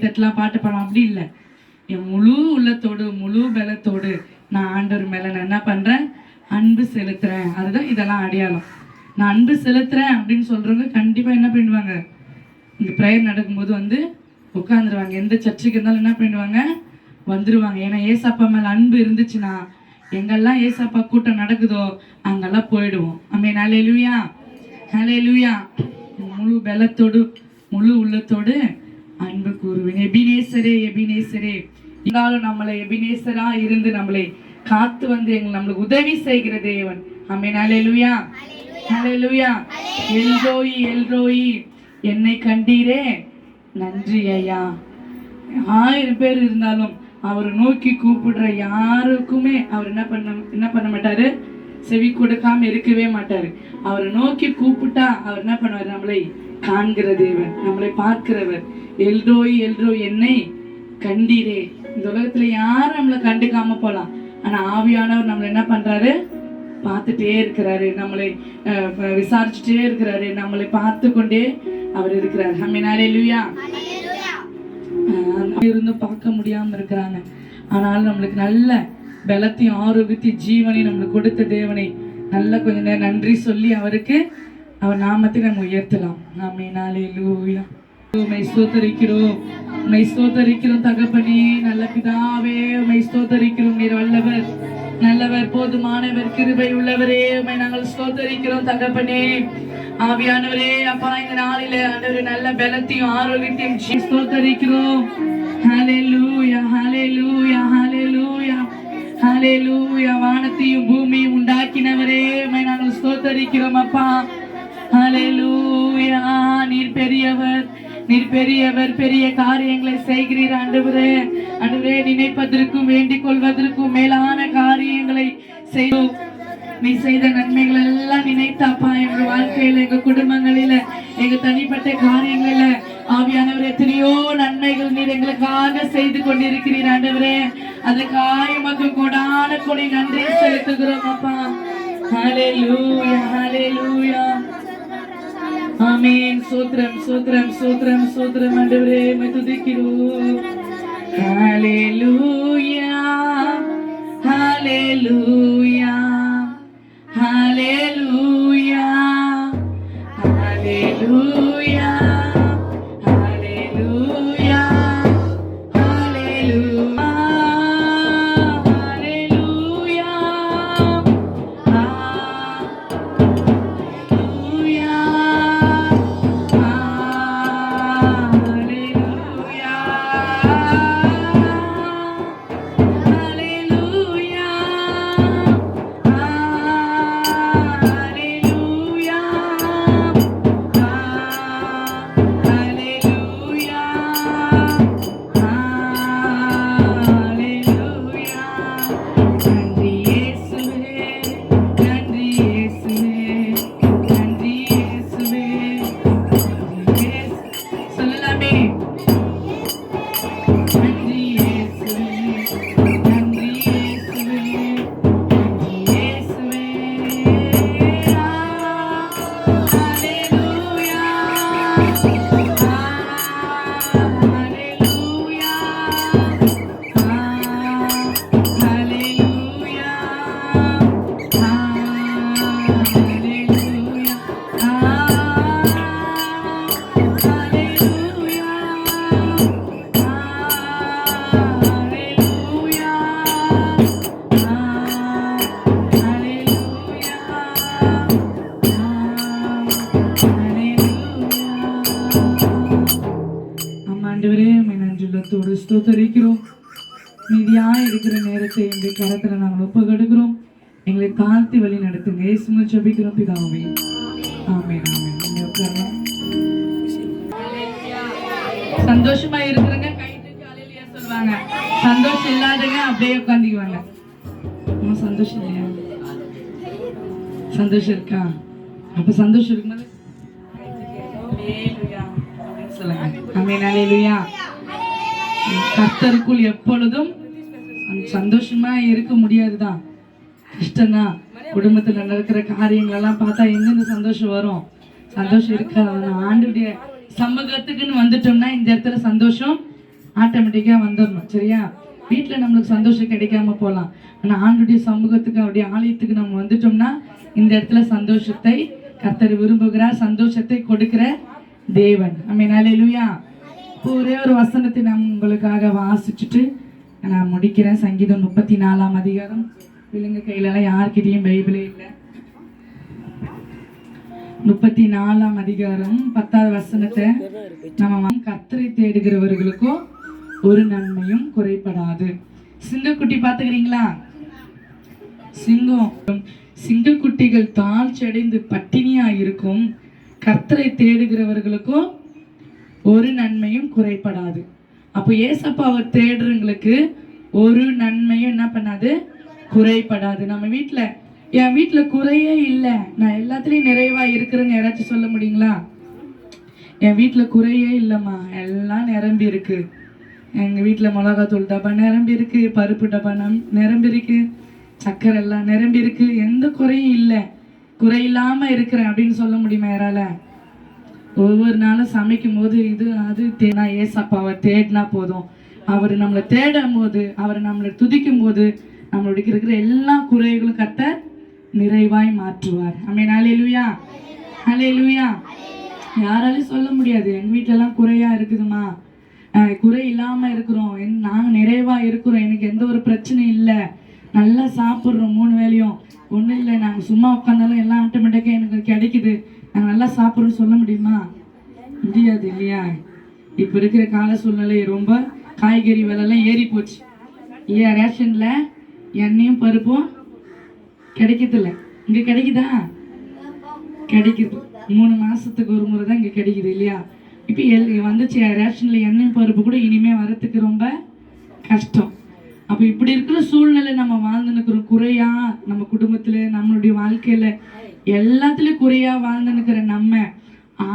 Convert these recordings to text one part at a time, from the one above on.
தட்டலாம், பாட்டு பாடலாம், அப்படி இல்லை. என் முழு உள்ளத்தோடு முழு பலத்தோடு நான் ஆண்டவர் மேலே நான் என்ன பண்ணுறேன், அன்பு செலுத்துகிறேன். அதுதான் இதெல்லாம் அடையாளம். நான் அன்பு செலுத்துகிறேன் அப்படின்னு சொல்கிறவங்க கண்டிப்பாக என்ன பண்ணுவாங்க, இந்த ப்ரேயர் நடக்கும்போது வந்து உட்காந்துருவாங்க. எந்த சர்ச்சுக்கு இருந்தாலும் என்ன பண்ணுவாங்க, வந்துடுவாங்க. ஏன்னா ஏசப்பா மேலே அன்பு இருந்துச்சுன்னா எங்கெல்லாம் ஏசப்பா கூட்டம் நடக்குதோ அங்கெல்லாம் போயிடுவோம். ஆமென். ஹல்லேலூயா, ஹல்லேலூயா. முழு பலத்தோடு முழு உள்ளத்தோடு அன்பு கூறுவேன். எபினேசரே, எபினேசரே. இருந்தாலும் நம்மளை எபினேசரா இருந்து நம்மளை காத்து வந்து நம்மளுக்கு உதவி செய்கிற தேவன். ஆமென். ஹல்லேலூயா, ஹல்லேலூயா. எல்ரோயி, எல்ரோயி, என்னை கண்டீரே, நன்றி ஐயா. 1000 பேர் இருந்தாலும் அவரை நோக்கி கூப்பிடுற யாருக்குமே அவர் என்ன பண்ண மாட்டாரு, செவி கொடுக்காம இருக்கவே மாட்டாரு. அவரை நோக்கி கூப்பிட்டா அவர் என்ன பண்ணுவார், நம்மளை காண்கிற தேவன், நம்மளை பார்க்கிறவர். எல்ரோய், எல்ரோய், என்னை கண்டீரே. இந்த உலகத்துல யாரும் நம்மளை கண்டுக்காம போலாம், ஆனா ஆவியானவர் நம்மளை என்ன பண்றாரு, பார்த்துட்டே இருக்கிறாரு, நம்மளை விசாரிச்சுட்டே இருக்கிறாரு, நம்மளை பார்த்து கொண்டே அவர் இருக்கிறார். ஆமென். ஹல்லேலூயா. இருந்தும் பார்க்க முடியாம இருக்கிறாங்க, ஆனாலும் நம்மளுக்கு நல்ல பலத்தையும் ஆரோக்கியத்தையும் ஜீவனையும் நம்மளுக்கு கொடுத்த தேவனை நல்ல கொஞ்ச நேரம் நன்றி சொல்லி அவருக்கு அவர் நாமத்தை நம்ம உயர்த்தலாம். ஆமென். ஹல்லேலூயா. உம்மை ஸ்தோத்திரிக்கிறோம், உம்மை ஸ்தோத்திரிக்கிறோம் தகப்பனே, நல்ல பிதாவே, உம்மை ஸ்தோத்திரிக்கிறோம். நீர் வல்லவர், நல்லவர், போதுமானவர், கிருபை உள்ளவரே, உம்மை நாங்கள் ஸ்தோத்திரிக்கிறோம் தகப்பனே. ஆவியானவரே, அப்பா, இந்த நாளிலே ஆண்டவரே நல்ல பலத்தையும் ஆரோக்கியத்தையும் ஸ்தோத்திரிக்கிறோம். ஹல்லேலூயா, ஹல்லேலூயா, ஹல்லேலூயா, ஹல்லேலூயா. வானத்தையும் பூமியும் உண்டாக்கினவரே, உம்மை நாங்கள் ஸ்தோத்திரிக்கிறோம் அப்பா. ஹல்லேலூயா. நீர் பெரியவர், நீர் பெரியவர், பெரிய காரியங்களை செய்கிறீர் ஆண்டவரே. ஆண்டவரே, நினைப்பதற்கும் வேண்டிக் கொள்வதற்கும் மேலான காரியங்களை செய்தோம். நீ செய்த நன்மைகள் எல்லாம் நினைத்தாப்பா, எங்க வாழ்க்கையில, எங்க குடும்பங்களில, எங்க தனிப்பட்ட காரியங்களில ஆவியானவரே எத்தனையோ நன்மைகள் நீர் எங்களுக்காக செய்து கொண்டிருக்கிறீர் ஆண்டவரே. அதுக்காக உமக்கு கொடான கொடி நன்றி செலுத்துகிறோம் அப்பா. ஹல்லேலூயா, ஹல்லேலூயா. ஆமென். சூத்ரம், சூத்ரம், சூத்ரம், சூத்ரம் ஆண்டவரே, உம்மை துதிக்கிறோம். ஹல்லேலூயா, ஹல்லேலூயா, ஹல்லேலூயா, ஹல்லேலூயா, ஹல்லேலூயா, ஹல்லேலூயா, ஹல்லேலூயா, ஸ்தோத்திரிக்கிறோம். மீதியாக இருக்கிற நேரத்தை எங்கள் கரத்தில் நாங்கள் ஒப்புக்கொடுக்கிறோம். எங்களை தாழ்த்தி வழி நடத்துங்க. இயேசுவை ஜெபிக்கிறோம் பிதாவே. ஆமென், ஆமென். சந்தோஷமா இருக்கிறவங்க கை தூக்கி ஹல்லேலூயா சொல்வாங்க. சந்தோஷம் இல்லாதவங்க அப்படியே உட்கார்ந்துக்குவாங்க. சந்தோஷம் இல்லையா? சந்தோஷம் இருக்கா? அப்ப சந்தோஷம் இருக்கும்போது ஹல்லேலூயா அப்படின்னு சொல்லுங்க. ஆமென், ஹல்லேலூயா. கர்த்தருக்குள் எப்பொழுதும் சந்தோஷமா இருக்க முடியாதுதான், கஷ்டம்தான். குடும்பத்துல நடக்கிற காரியங்கள் எல்லாம் பார்த்தா எங்கிருந்து சந்தோஷம் வரும்? சந்தோஷம் இருக்காது. ஆண்டுடைய சமூகத்துக்குன்னு வந்துட்டோம்னா இந்த இடத்துல சந்தோஷம் ஆட்டோமேட்டிக்காக வந்துடணும். சரியா? வீட்டில் நம்மளுக்கு சந்தோஷம் கிடைக்காம போகலாம், ஆனால் ஆண்டுடைய சமூகத்துக்கு அவருடைய ஆலயத்துக்கு நம்ம வந்துட்டோம்னா இந்த இடத்துல சந்தோஷத்தை கர்த்தர் விரும்புகிறார், சந்தோஷத்தை கொடுக்கிற தேவன். ஆமென். அல்லேலூயா. ஒரே ஒரு வசனத்தை நான் உங்களுக்காக வாசிச்சுட்டு நான் முடிக்கிறேன். சங்கீதம் 34ஆம் அதிகாரம். பிள்ளைங்க கையிலலாம் யார்கிட்டையும் பைபிளே இல்லை. 34ஆம் அதிகாரம் 10வது வசனத்தை நம்ம கர்த்தரை தேடுகிறவர்களுக்கோ ஒரு நன்மையும் குறைபடாது. சிங்கக்குட்டி பார்த்துக்கிறீங்களா? சிங்கக்குட்டிகள் தாழ்ச்சி அடைந்து பட்டினியா இருக்கும், கர்த்தரை தேடுகிறவர்களுக்கும் ஒரு நன்மையும் குறைபடாது. அப்போ ஏசப்பாவை தேடுறவங்களுக்கு ஒரு நன்மையும் என்ன பண்ணாது? குறைபடாது. நம்ம வீட்டில், என் வீட்டில் குறையே இல்லை, நான் எல்லாத்துலேயும் நிறைவா இருக்கிறேன்னு யாராச்சும் சொல்ல முடியுங்களா? என் வீட்டில் குறையே இல்லைம்மா, எல்லாம் நிரம்பி இருக்கு. எங்கள் வீட்டில் மிளகாத்தூள் டப்பா நிரம்பி இருக்கு, பருப்பு டப்பா நிரம்பி இருக்கு, சக்கரை எல்லாம் நிரம்பி இருக்கு, எந்த குறையும் இல்லை, குறை இல்லாமல் இருக்கிறேன் அப்படின்னு சொல்ல முடியுமா யாரால? ஒவ்வொரு நாளும் சமைக்கும் போது இது அது நான் ஏசப்பாவை தேடினா போதும். அவர் நம்மளை தேடும் போது, அவர் நம்மளை துதிக்கும் போது நம்மளுடைய இருக்கிற எல்லா குறைகளும் கர்த்தர் நிறைவாய் மாற்றுவார். ஆமென். அல்லேலூயா. அல்லேலூயா. யாராலையும் சொல்ல முடியாது எங்கள் வீட்டிலலாம் குறையா இருக்குதுமா, குறை இல்லாமல் இருக்கிறோம், நாங்கள் நிறைவாக இருக்கிறோம், எனக்கு எந்த ஒரு பிரச்சனையும் இல்லை, நல்லா சாப்பிட்றோம் 3 வேளையும், ஒன்றும் இல்லை, நாங்கள் சும்மா உட்காந்தாலும் எல்லாம் ஆட்டோமேட்டிக்காக எனக்கு கிடைக்குது, நாங்கள் நல்லா சாப்பிட்றோன்னு சொல்ல முடியுமா? முடியாது இல்லையா? இப்போ இருக்கிற கால சூழ்நிலை ரொம்ப காய்கறி விலைலாம் ஏறி போச்சு இல்லையா? ரேஷனில் எண்ணெயும் பருப்பும் கிடைக்கிறதில்ல. இங்கே கிடைக்குதா? கிடைக்குது. 3 மாதத்துக்கு ஒரு முறை தான் இங்கே கிடைக்குது இல்லையா? இப்போ வந்துச்சு ரேஷனில் எண்ணெய் பருப்பு கூட இனிமேல் வரத்துக்கு ரொம்ப கஷ்டம். அப்போ இப்படி இருக்கிற சூழ்நிலை நம்ம வாழ்ந்துன்னுக்கிறோம். குறையா நம்ம குடும்பத்தில், நம்மளுடைய வாழ்க்கையில் எல்லாத்துலேயும் குறையா வாழ்ந்துன்னுக்கிற நம்ம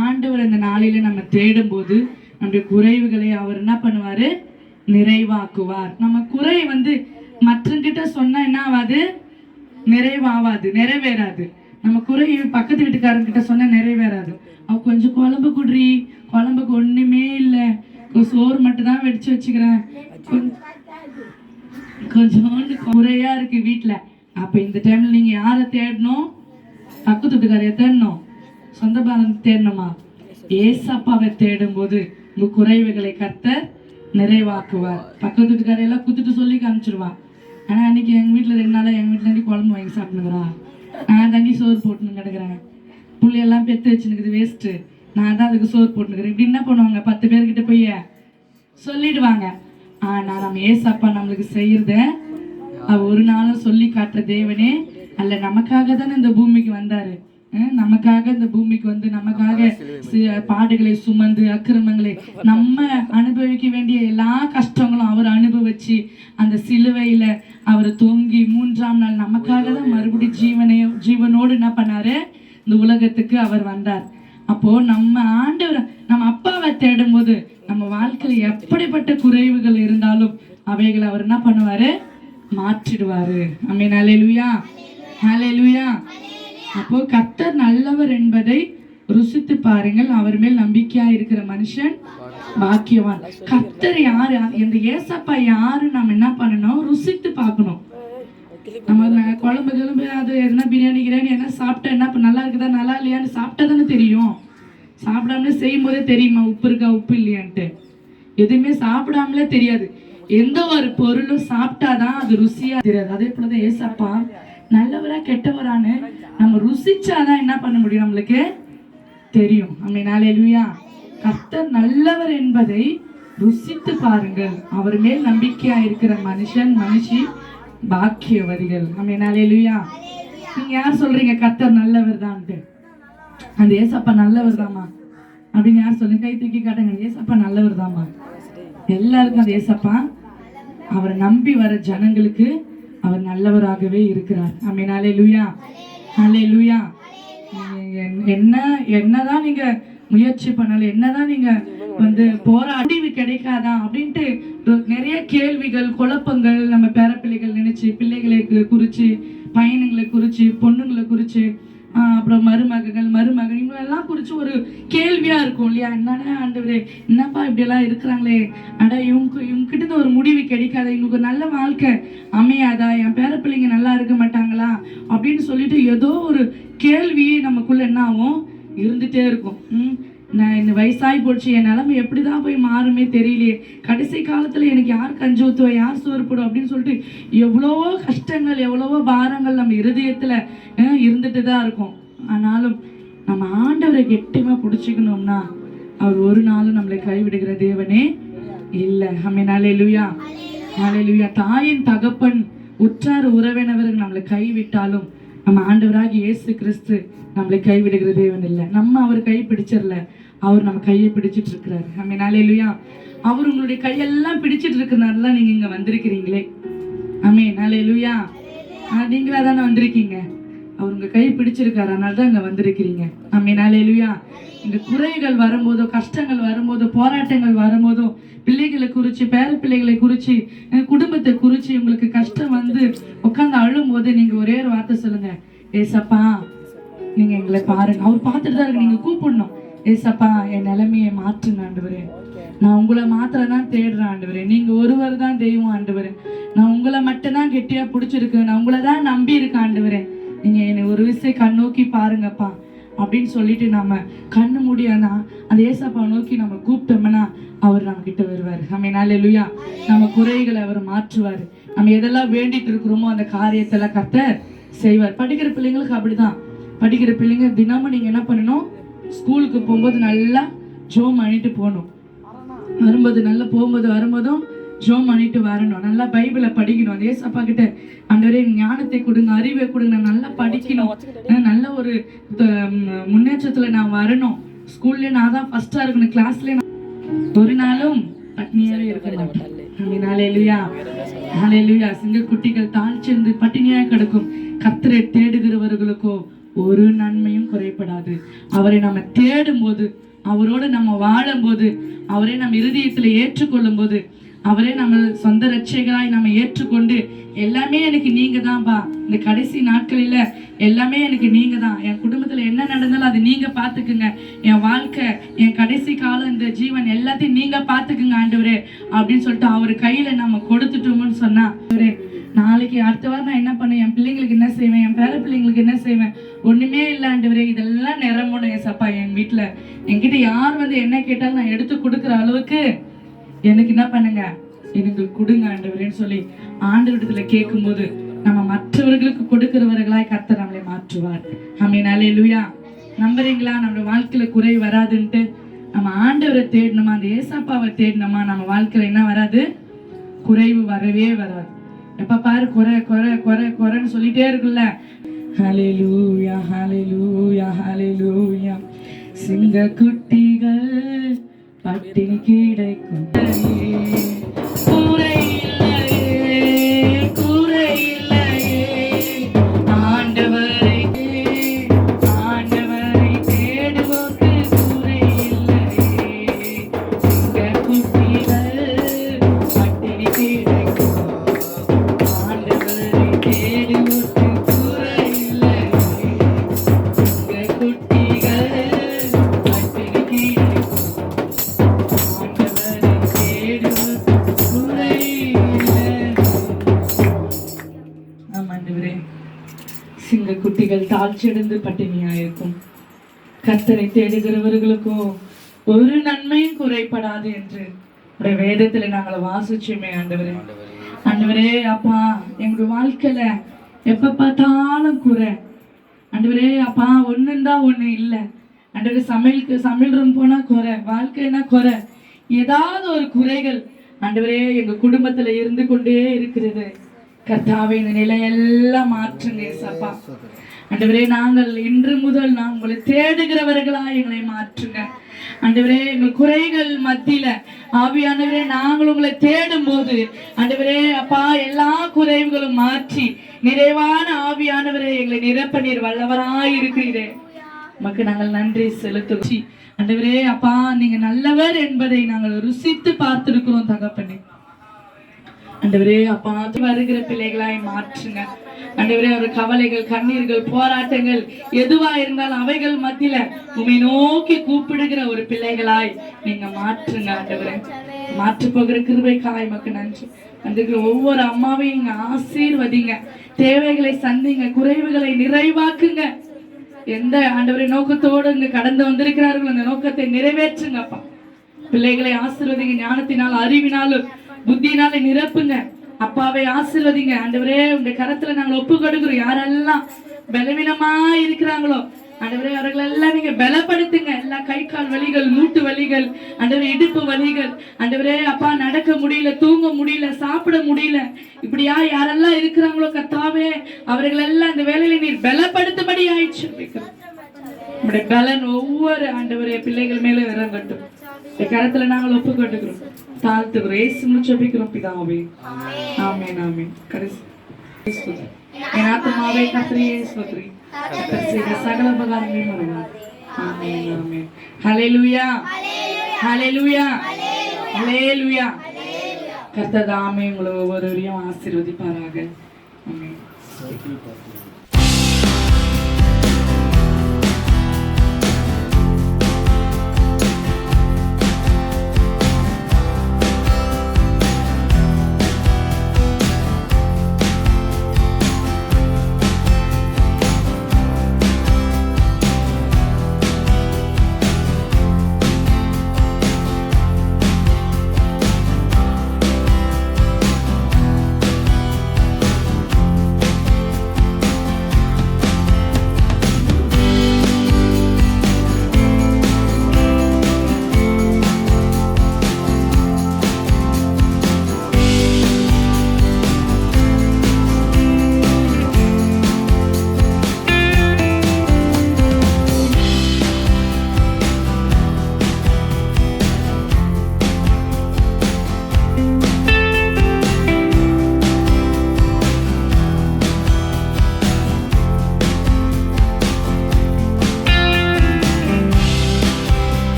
ஆண்டவர் இந்த நாளில் நம்ம தேடும்போது நம்முடைய குறைவுகளை அவர் என்ன பண்ணுவார்? நிறைவாக்குவார். நம்ம குறை மற்றங்கிட்ட சொன்னால் என்ன ஆகாது? நிறைவாகாது, நிறைவேறாது. நம்ம குறை பக்கத்து வீட்டுக்காரங்கிட்ட சொன்னால் நிறைவேறாது. அவ கொஞ்சம் குழம்பு குடுறி, குழம்புக்கு ஒன்றுமே இல்லை, சோறு மட்டும் தான் வெடிச்சு வச்சுக்கிறேன், கொஞ்சோண்டு குறையா இருக்கு வீட்டில். அப்போ இந்த டைமில் நீங்கள் யாரை தேடணும்? பக்கத்து வீட்டுக்காரைய தேடணும், சொந்த பாலம் தேடணுமா? ஏசப்பாவை தேடும் போது உங்கள் குறைவுகளை கர்த்தர் நிறைவாக்குவார். பக்கத்து வீட்டுக்காரையெல்லாம் குத்துட்டு சொல்லி காமிச்சிருவான். ஆனால் அன்னைக்கு எங்கள் வீட்டில் 2 நாளாக எங்கள் வீட்டில் இருந்து குழம்பு வாங்கி சாப்பிட்டுங்கிறா, நான் தண்ணி சோறு போட்டுன்னு கிடக்குறேன், புள்ளையெல்லாம் பெற்று வச்சுனுக்குது வேஸ்ட்டு, நான் தான் அதுக்கு சோறு போட்டுனுக்கிறேன். இப்படி என்ன பண்ணுவாங்க? 10 பேர்கிட்ட போய் சொல்லிடுவாங்க. ஆனால் நம்ம ஏசப்பா நம்மளுக்கு செய்யறத ஒரு நாளும் சொல்லி காட்டுற தேவனே அல்ல. நமக்காக தானே இந்த பூமிக்கு வந்தாரு, நமக்காக இந்த பூமிக்கு நமக்காக பாடுகளை சுமந்து அக்கிரமங்களை நம்ம அனுபவிக்க வேண்டிய எல்லா கஷ்டங்களும் அவர் அனுபவிச்சு அந்த சிலுவையில அவர் தொங்கி 3ஆம் நாள் நமக்காக தான் மறுபடியும் ஜீவனோடு என்ன பண்ணாரு? இந்த உலகத்துக்கு அவர் வந்தார். அப்போ நம்ம ஆண்டவர், நம்ம அப்பாவை தேடும் போது நம்ம வாழ்க்கையில் எப்படிப்பட்ட குறைவுகள் இருந்தாலும் அவைகளை அவர் என்ன பண்ணுவாரு? மாற்றிடுவாரு. ஆமென். அல்லேலூயா. அல்லேலூயா. அப்போ கர்த்தர் நல்லவர் என்பதை ருசித்து பாருங்கள், அவர் மேல் நம்பிக்கையா இருக்கிற மனுஷன் பாக்கியவான். கர்த்தர் யாரு, இந்த ஏசப்பா யாரு நம்ம என்ன பண்ணணும்? ருசித்து பார்க்கணும். நம்ம குழம்பு கிளம்பு அது என்ன பிரியாணி கிரியாணி என்ன சாப்பிட்டா என்ன நல்லா இருக்குதா நல்லா இல்லையான்னு சாப்பிட்டா தானே தெரியும். சாப்பிடாமலே செய்யும் போதே தெரியுமா உப்பு இருக்கா உப்பு இல்லையான்ட்டு? எதுவுமே சாப்பிடாமலே தெரியாது. எந்த ஒரு பொருளும் சாப்பிட்டாதான் அது ருசியா தெரியாது. அதே போலதான் ஏசப்பா நல்லவரா கெட்டவரான்னு நம்ம ருசிச்சாதான் என்ன பண்ண முடியும்? நம்மளுக்கு தெரியும். ஆமென். அல்லேலூயா. கர்த்தர் நல்லவர் என்பதை ருசித்து பாருங்கள், அவர் மேல் நம்பிக்கையா இருக்கிற மனுஷி பாக்கியவதிகள். ஆமென். அல்லேலூயா. நீங்க யார் சொல்றீங்க கர்த்தர் நல்லவர் தான்ட்டு? அந்த ஏசப்பா நல்லவர் தாமா அப்படின்னு யார் சொல்லுங்க? கை தூக்கி காட்டுங்க. ஏசப்பா நல்லவர் தாமா. எல்லாருக்கும் அந்த ஏசப்பா அவரை நம்பி வர ஜனங்களுக்கு அவர் நல்லவராகவே இருக்கிறார். ஆமென். அல்லேலூயா. அல்லேலூயா. என்னதான் நீங்க முயற்சி பண்ணாலும், என்னதான் நீங்க போராடி கிடைக்காதா அப்படின்ட்டு நிறைய கேள்விகள், குழப்பங்கள் நம்ம பேரப்பிள்ளைகள் நினைச்சு, பிள்ளைகளை குறிச்சு, பையனுங்களை குறிச்சு, பொண்ணுங்களை குறிச்சு அப்புறம் மருமகன் இவங்களெல்லாம் குறித்து ஒரு கேள்வியாக இருக்கும் இல்லையா? என்னடா ஆண்டவரே, என்னப்பா இப்படியெல்லாம் இருக்கிறாங்களே, அடா இவங்ககிட்ட ஒரு முடிவு கிடைக்காத, இவங்களுக்கு ஒரு நல்ல வாழ்க்கை அமையாதா, என் பேர பிள்ளைங்க நல்லா இருக்க மாட்டாங்களா அப்படின்னு சொல்லிட்டு ஏதோ ஒரு கேள்வி நமக்குள்ள என்ன ஆகும், இருந்துகிட்டே இருக்கும். நான் இந்த வயசாகி போச்சு, என் நிலைமை எப்படி தான் போய் மாறுமே தெரியலையே, கடைசி காலத்தில் எனக்கு யார் கஞ்சி ஊற்றுவா, யார் சோறு போடும் அப்படின்னு சொல்லிட்டு எவ்வளவோ கஷ்டங்கள், எவ்வளவோ பாரங்கள் நம்ம இருதயத்தில் இருந்துட்டு தான் இருக்கும். ஆனாலும் நம்ம ஆண்டவரை கெட்டியமாக பிடிச்சிக்கணும்னா அவர் ஒரு நாளும் நம்மளை கைவிடுகிற தேவனே இல்லை. ஆமென். ஹல்லேலூயா, ஹல்லேலூயா. தாயின் தகப்பன் உற்றார் உறவினர்கள் நம்மளை கைவிட்டாலும் நம்ம ஆண்டவராகி இயேசு கிறிஸ்து நம்மளை கைவிடுகிற தேவன் இல்லை. நம்ம அவர் கை பிடிச்சிடல, அவர் நம்ம கையை பிடிச்சிட்டு இருக்கிறாரு. ஆமென். ஹல்லேலூயா. அவர் உங்களுடைய கையெல்லாம் பிடிச்சிட்டு இருக்கிறனால நீங்க இங்க வந்திருக்கிறீங்களே. ஆமென். ஹல்லேலூயா. நீங்களா தானே வந்திருக்கீங்க. அவர் உங்க கை பிடிச்சிருக்காரு, அதனால தான் இங்க வந்திருக்கிறீங்க. ஆமென். ஹல்லேலூயா. இந்த குறைகள் வரும்போதோ, கஷ்டங்கள் வரும்போதோ, போராட்டங்கள் வரும்போதோ, பிள்ளைகளை குறித்து, பேர பிள்ளைகளை குறித்து, குடும்பத்தை குறித்து உங்களுக்கு கஷ்டம் வந்து உட்காந்து அழும் போது நீங்க ஒரே ஒரு வார்த்தை சொல்லுங்க, ஏசப்பா நீங்க எங்களை பாருங்க. அவர் பார்த்துட்டு தான் இருக்கு. நீங்க கூப்பிடணும், ஏசப்பா என் நிலைமையை மாற்றுங்க ஆண்டவரே, நான் உங்களை மாத்திரதான் தேடுறேன் ஆண்டவரே, நீங்க ஒருவர் தான் தெய்வம் ஆண்டவரே, நான் உங்களை மட்டும் தான் கெட்டியா பிடிச்சிருக்கேன், நான் உங்களை தான் நம்பி இருக்கேன் ஆண்டவரே, நீங்க என்னை ஒரு விஷயம் கண்ணோக்கி பாருங்கப்பா அப்படின்னு சொல்லிட்டு நம்ம கண்ணு முடியாதா அந்த ஏசப்பா நோக்கி நம்ம கூப்பிட்டோம்னா அவர் நம்ம கிட்ட வருவார். ஆமென். ஹல்லேலூயா. நம்ம குறைகளை அவர் மாற்றுவார். நம்ம எதெல்லாம் வேண்டிட்டு இருக்கிறோமோ அந்த காரியத்தெல்லாம் கர்த்தர் செய்வார். படிக்கிற பிள்ளைங்களுக்கு அப்படிதான். படிக்கிற பிள்ளைங்க தினமும் நீங்க என்ன பண்ணணும், ஸ்கூலுக்கு போகும்போது நல்லா ஜோம் பண்ணிட்டு போகணும், வரும்போது நல்லா போகும்போது வரும்போதும் ஜோம் பண்ணிட்டு வரணும், நல்லா பைபிளை படிக்கணும். அந்த ஏசப்பா கிட்ட ஆண்டவரே ஞானத்தை கொடுங்க, அறிவை கொடுங்க, நான் நல்லா படிக்கணும், நல்ல ஒரு முன்னேற்றத்துல நான் வரணும், ஸ்கூல்ல நான் தான் ஃபர்ஸ்டா இருக்கணும், கிளாஸ்ல ஒரு நாளும் பட்டினியாவே இருக்க மாட்டேன். ஹல்லேலூயா, ஹல்லேலூயா. சிங்க குட்டிகள் தாழ்ச்சிருந்து பட்டினியாக கிடக்கும். கர்த்தரை தேடுகிறவர்களுக்கோ ஒரு நன்மையும் குறைபடாது. அவரை நம்ம தேடும் போது, அவரோடு நம்ம வாழும் போது, அவரை நம்ம இருதயத்துல ஏற்றுக்கொள்ளும் போது, அவரே நம்ம சொந்த ரட்சகராய் நம்ம ஏற்றுக்கொண்டு எல்லாமே எனக்கு நீங்க தான்ப்பா, இந்த கடைசி நாட்களில எல்லாமே எனக்கு நீங்க தான், என் குடும்பத்துல என்ன நடந்தாலும் அது நீங்க பாத்துக்குங்க, என் வாழ்க்கை, என் கடைசி காலம், இந்த ஜீவன் எல்லாத்தையும் நீங்க பாத்துக்குங்க ஆண்டவரே அப்படின்னு சொல்லிட்டு அவர் கையில நம்ம கொடுத்துட்டோம்னு சொன்னா, நாளைக்கு அடுத்த வாரம் நான் என்ன பண்ணேன், என் பிள்ளைங்களுக்கு என்ன செய்வேன், என் பேர பிள்ளைங்களுக்கு என்ன செய்வேன், ஒண்ணுமே இல்லை ஆண்டவரே, இதெல்லாம் நிரம்பணும் ஏசப்பா என் வீட்டுல, என்கிட்ட யார் வந்து என்ன கேட்டாலும் நான் எடுத்து கொடுக்குற அளவுக்கு எனக்கு என்ன பண்ணுங்க, எனக்கு கொடுங்க ஆண்டவரேன்னு சொல்லி ஆண்டவரிடத்துல கேட்கும் போது நம்ம மற்றவர்களுக்கு கொடுக்கிறவர்களாய் கர்த்தர் நம்மளை மாற்றுவார். ஆமென். ஹல்லேலூயா. நம்புறீங்களா? நம்ம வாழ்க்கையில குறை வராதுன்ட்டு நம்ம ஆண்டவரை தேடணுமா, அந்த ஏசப்பாவை தேடணுமா, நம்ம வாழ்க்கையில என்ன வராது, குறைவு வரவே வராது. எப்ப பாரு குறை குறை குறை குறைன்னு சொல்லிட்டே இருக்குல்ல. ஹல்லேலூயா, ஹல்லேலூயா, ஹல்லேலூயா. சிங்க குட்டிகள் பட்டினி கிடைக்கும், குறை இல்லையே, குறை இல்லையே, ஆண்டவரை ஆண்டவரை தேடுவோர்க்கு குறை இல்லையே, சிங்க குட்டிகள் பட்டினி கிடைக்கும், ஆண்டவரை தேடுவோர்க்கு குறை இல்லையே, சிங்க குட்டிகள் பட்டினி கிடைக்கும். சிங்க குட்டிகள் தாழ்ச்சியடைந்து பட்டினியாயிருக்கும், கர்த்தரை தேடுகிறவர்களுக்கோ ஒரு நன்மையும் குறைபடாது என்று வேதத்துல நாங்கள் வாசிச்சோமே ஆண்டவரே. ஆண்டவரே அப்பா, எங்களுடைய வாழ்க்கையில எப்ப பார்த்தாலும் குறை ஆண்டவரே அப்பா, ஒண்ணுந்தா ஒண்ணு இல்லை ஆண்டவரே, சமையல் ரூம் போனா குறை, வாழ்க்கைனா குறை, ஏதாவது ஒரு குறைகள் ஆண்டவரே எங்க குடும்பத்துல இருந்து கொண்டே இருக்கிறது. கர்த்தாவே இந்த நிலையெல்லாம் மாற்றுங்க ஏசப்பா. ஆண்டவரே நாங்கள் இன்று முதல் நான் உங்களை தேடுகிறவர்களா எங்களை மாற்றுங்க ஆண்டவரே. எங்கள் குறைகள் மத்தியில ஆவியானவரே நாங்கள் உங்களை தேடும் போது ஆண்டவரே அப்பா, எல்லா குறைவுகளும் மாற்றி நிறைவான ஆவியானவரே எங்களை நிரப்ப நீர் வல்லவராய் இருக்கிறீரே, உமக்கு நாங்கள் நன்றி செலுத்தி ஆண்டவரே அப்பா, நீங்க நல்லவர் என்பதை நாங்கள் ருசித்து பார்த்திருக்கிறோம் தகப்பனே. ஆண்டவரே அப்பா, வருகிற பிள்ளைகளாய் மாற்றுங்க ஆண்டவரே ஒரு கவலைகள், கண்ணீர்கள், போராட்டங்கள் எதுவா இருந்தாலும் அவைகள் மத்தியில உம்மை நோக்கி கூப்பிடுகிற ஒரு பிள்ளைகளாய் நீங்க மாற்றுங்க ஆண்டவரே. மாற்று போகிற கிருபைக்காய் மக்கள் நன்றி. வந்திருக்கிற ஒவ்வொரு அம்மாவையும் இங்க ஆசீர்வதிங்க, தேவைகளை சந்திங்க, குறைவுகளை நிறைவாக்குங்க. எந்த ஆண்டவரை நோக்கத்தோடு இங்க கடந்து வந்திருக்கிறார்கள் அந்த நோக்கத்தை நிறைவேற்றுங்கப்பா. பிள்ளைகளை ஆசீர்வதிங்க, ஞானத்தினால், அறிவினாலும், புத்தினால நிரப்புங்க. அப்பாவை ஆசீர்வதிங்க ஆண்டவரே. உங்களுடைய கரத்துல நாங்கள் ஒப்பு கொடுக்கிறோம். யாரெல்லாம் பலவீனமா இருக்கிறாங்களோ ஆண்டவரே அவர்கள் எல்லாம் நீங்க பலப்படுத்துங்க. எல்லா கை கால் வலிகள், மூட்டு வலிகள், ஆண்டவரே இடுப்பு வலிகள், ஆண்டவரே அப்பா நடக்க முடியல, தூங்க முடியல, சாப்பிட முடியல, இப்படியா யாரெல்லாம் இருக்கிறாங்களோ கர்த்தாவே அவர்கள் எல்லாம் இந்த வேலையில நீர் பலப்படுத்தும்படி ஆயிடுச்சு. உங்களுடைய பலன் ஒவ்வொரு ஆண்டவரே பிள்ளைகள் மேல இறங்கட்டும். கரத்துல நாங்கள் ஒப்பு கொண்டுக்கிறோம், தாழ்த்துக்கிறோம், ஏசுன்னு ஜெபிக்கிறோம் பிதாவே. ஆமென் ஆமென். கடைசி என் ஆத்துமாவே கர்த்தரையே ஸ்தோத்திரி, சகல உபகாரங்களையும் மறவாதே. ஆமென் ஆமென். ஹல்லேலூயா ஹல்லேலூயா ஹல்லேலூயா. கர்த்தர் தாமே உங்களை ஒவ்வொருவரையும் ஆசீர்வதிப்பாராக. ஆமென்.